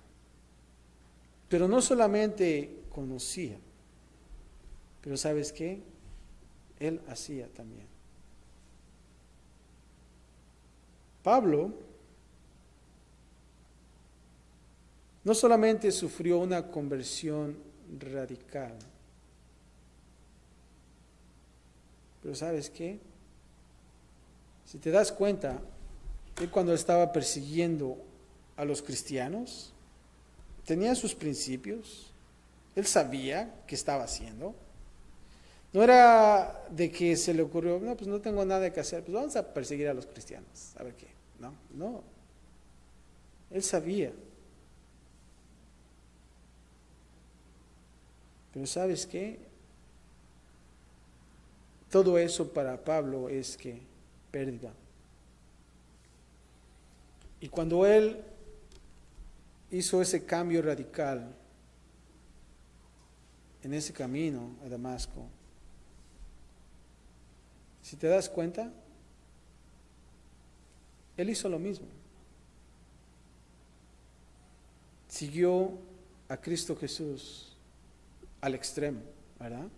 pero no solamente conocía, pero ¿sabes qué? Él hacía también. Pablo no solamente sufrió una conversión radical, pero ¿sabes qué? Si te das cuenta, él cuando estaba persiguiendo a los cristianos, tenía sus principios, él sabía qué estaba haciendo. No era de que se le ocurrió, no, pues no tengo nada que hacer, pues vamos a perseguir a los cristianos, a ver qué. No. Él sabía. Pero ¿sabes qué? Todo eso para Pablo es que pérdida. Y cuando él hizo ese cambio radical en ese camino a Damasco, si te das cuenta, él hizo lo mismo. Siguió a Cristo Jesús al extremo, ¿verdad?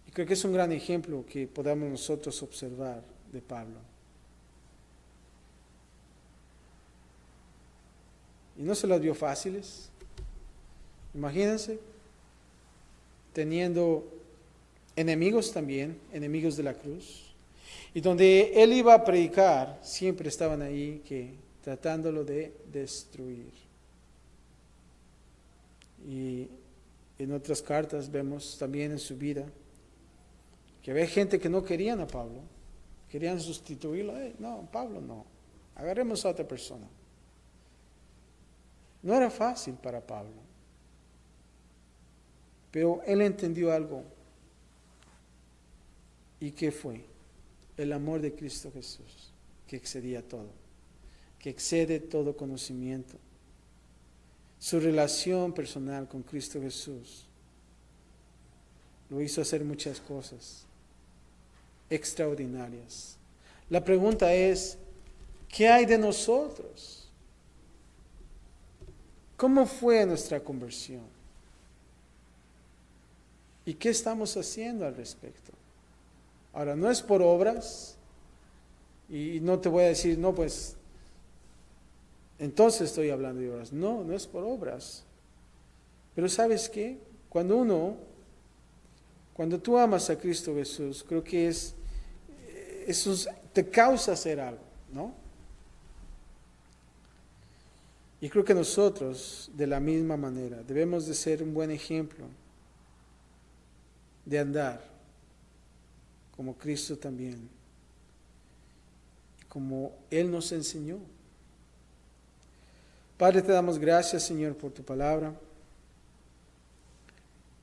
Y creo que es un gran ejemplo que podamos nosotros observar de Pablo. y no se las vio fáciles. Imagínense, teniendo enemigos también, enemigos de la cruz, y donde él iba a predicar, siempre estaban ahí tratándolo de destruir. Y en otras cartas vemos también en su vida que había gente que no querían a Pablo, querían sustituirlo. No, Pablo no, agarremos a otra persona. No era fácil para Pablo, pero él entendió algo. ¿Y qué fue? El amor de Cristo Jesús, que excedía todo, que excede todo conocimiento. Su relación personal con Cristo Jesús lo hizo hacer muchas cosas extraordinarias. La pregunta es, ¿qué hay de nosotros? ¿Cómo fue nuestra conversión? ¿Y qué estamos haciendo al respecto? Ahora, no es por obras, y no te voy a decir, no, pues, entonces estoy hablando de obras. No, no es por obras. Pero ¿sabes qué? Cuando tú amas a Cristo Jesús, creo que eso te causa hacer algo, ¿no? Y creo que nosotros, de la misma manera, debemos de ser un buen ejemplo de andar como Cristo también, como Él nos enseñó. Padre, te damos gracias, Señor, por tu palabra.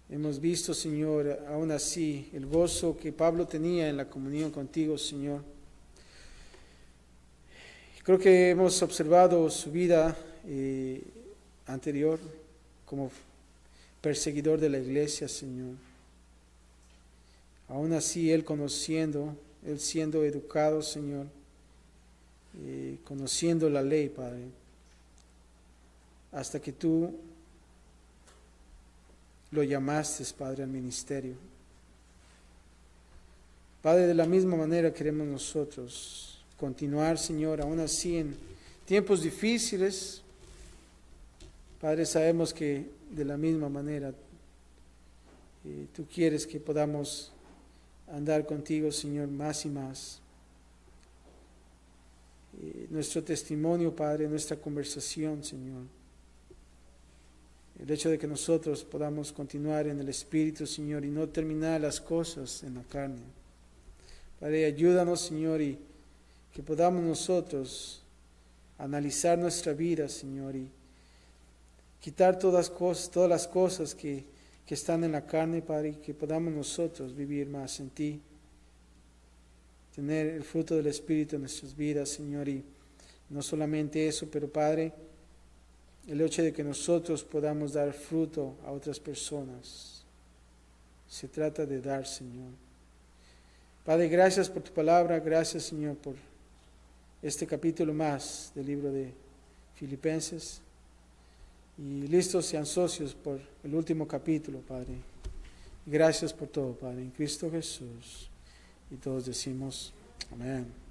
Hemos visto, Señor, aún así, el gozo que Pablo tenía en la comunión contigo, Señor. Creo que hemos observado su vida anterior como perseguidor de la iglesia, Señor. Aún así, él siendo educado, Señor, conociendo la ley, Padre, hasta que tú lo llamaste, Padre, al ministerio. Padre, de la misma manera queremos nosotros continuar, Señor, aún así en tiempos difíciles. Padre, sabemos que de la misma manera tú quieres que podamos andar contigo, Señor, más y más. Nuestro testimonio, Padre, nuestra conversación, Señor. El hecho de que nosotros podamos continuar en el Espíritu, Señor, y no terminar las cosas en la carne. Padre, ayúdanos, Señor, y que podamos nosotros analizar nuestra vida, Señor, y quitar todas las cosas que están en la carne, Padre, y que podamos nosotros vivir más en ti. Tener el fruto del Espíritu en nuestras vidas, Señor, y no solamente eso, pero Padre, el hecho de que nosotros podamos dar fruto a otras personas. Se trata de dar, Señor. Padre, gracias por tu palabra, gracias, Señor, por este capítulo más del libro de Filipenses. Y listos y ansiosos por el último capítulo, Padre. Gracias por todo, Padre, en Cristo Jesús. Y todos decimos, amén.